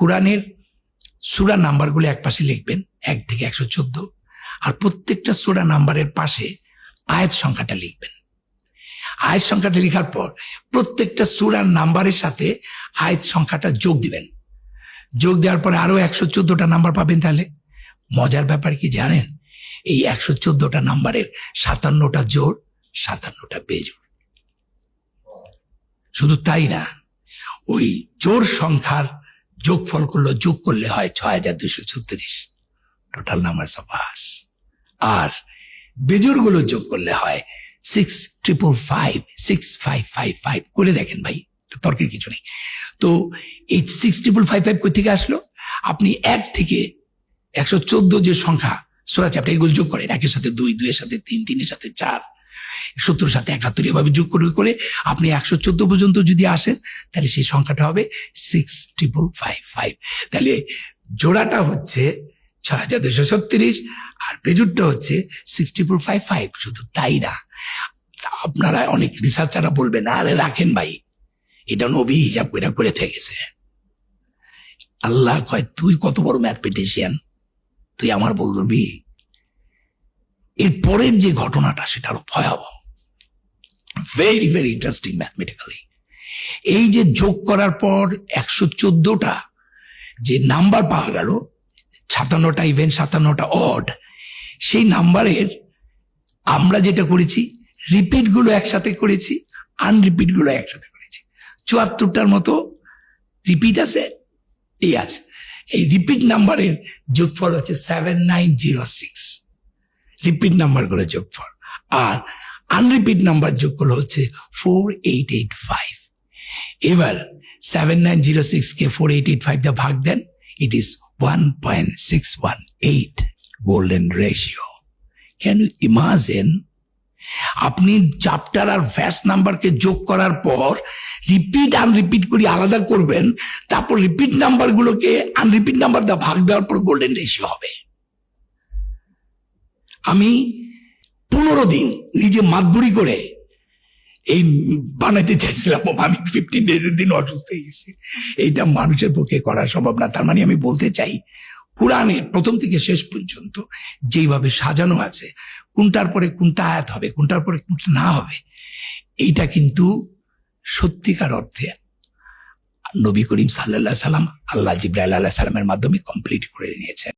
কোরআনের সূরা নাম্বারগুলো এক পাশে লিখবেন 1 থেকে 114, আর প্রত্যেকটা সূরা নাম্বারের পাশে আয়াত সংখ্যাটা লিখবেন। আয়াত সংখ্যাটা লেখার পর প্রত্যেকটা সূরার নাম্বারের সাথে আয়াত সংখ্যাটা যোগ দিবেন। যোগ দেওয়ার পরে আরো 114টা নাম্বার পাবেন। তাহলে মজার ব্যাপার কি জানেন, এই 114টা নাম্বারের 57টা জোড়, 57টা বেজোড়। শুধু তাই না, ওই জোড় সংখ্যার যোগফল যোগ করলে হয় 6236 টোটাল নাম্বার অফ আস। আর বেজোড় গুলো যোগ করলে হয় 6555 করে দেখেন ভাই, তর্কের কিছু নেই। তো এই 6555 কই থেকে আসলো? আপনি 1 থেকে 114 যে সংখ্যা সূরা আছে, আপনি এগুলো যোগ করেন। 1 এর সাথে 2, 2 এর সাথে 3, 3 এর সাথে 4, 70 এর সাথে 71, এভাবে যোগ করে আপনি 114 পর্যন্ত যদি আসেন, তাহলে সেই সংখ্যাটা হবে 6555। তাহলে জোড়াটা হচ্ছে 6236 আর বেজোড়টা হচ্ছে 6555। শুধু তাই না, আপনারা অনেক রিসার্চাররা বলবেন, আরে রাখেন ভাই, এটা নবী হিসাব করে থেকেছে। আল্লাহ কয়, তুই কত বড় ম্যাথমেটিশিয়ান, তুই আমার বলবি? এর পরের যে ঘটনাটা সেটা আরো ভয়াবহ, ভেরি ভেরি ইন্টারেস্টিং ম্যাথমেটিক্যালি। এই যে যোগ করার পর 114টা যে নাম্বার পাওয়া গেল, 57টা ইভেন 57টা অড, সেই নাম্বারের আমরা যেটা করেছি, রিপিট গুলো একসাথে করেছি, আনরিপিট গুলো একসাথে করেছি। 74টার মতো রিপিট আছে, এই আছে। এই রিপিট নাম্বারের যোগফল হচ্ছে 7906, রিপিট নাম্বার গুলো যোগফল। আর আনরিপিট নাম্বার যোগফল হচ্ছে 4885। এবার 7906 কে 4885 দিয়ে ভাগ দেন, it is 1.618 golden ratio. Can you imagine? আপনি চ্যাপ্টার আর ভ্যাস নাম্বারকে যোগ করার পর রিপিট আনরিপিট করে আলাদা করবেন, তারপর রিপিট নাম্বার গুলোকে আনরিপিট নাম্বার দিয়ে ভাগ দেওয়ার পর গোল্ডেন রেশিও হবে। আমি 15 দিন নিজে মাতবুরি করে এই বানাইতে চাইছিলাম, আমি 15 ডেজের দিন অসুস্থ হয়ে গেছি। এইটা মানুষের পক্ষে করা সম্ভব না। তার মানে আমি বলতে চাই, কোরআনের প্রথম থেকে শেষ পর্যন্ত যেইভাবে সাজানো আছে, কোনটার পরে কোনটা আয়াত হবে, কোনটার পরে কোনটা না হবে, এইটা কিন্তু সত্যিকার অর্থে নবী করিম সাল্লাল্লাহু আলাইহি সাল্লাম, আল্লাহ জিবরাইল আলাইহিস সালামের মাধ্যমে কমপ্লিট করে নিয়েছেন।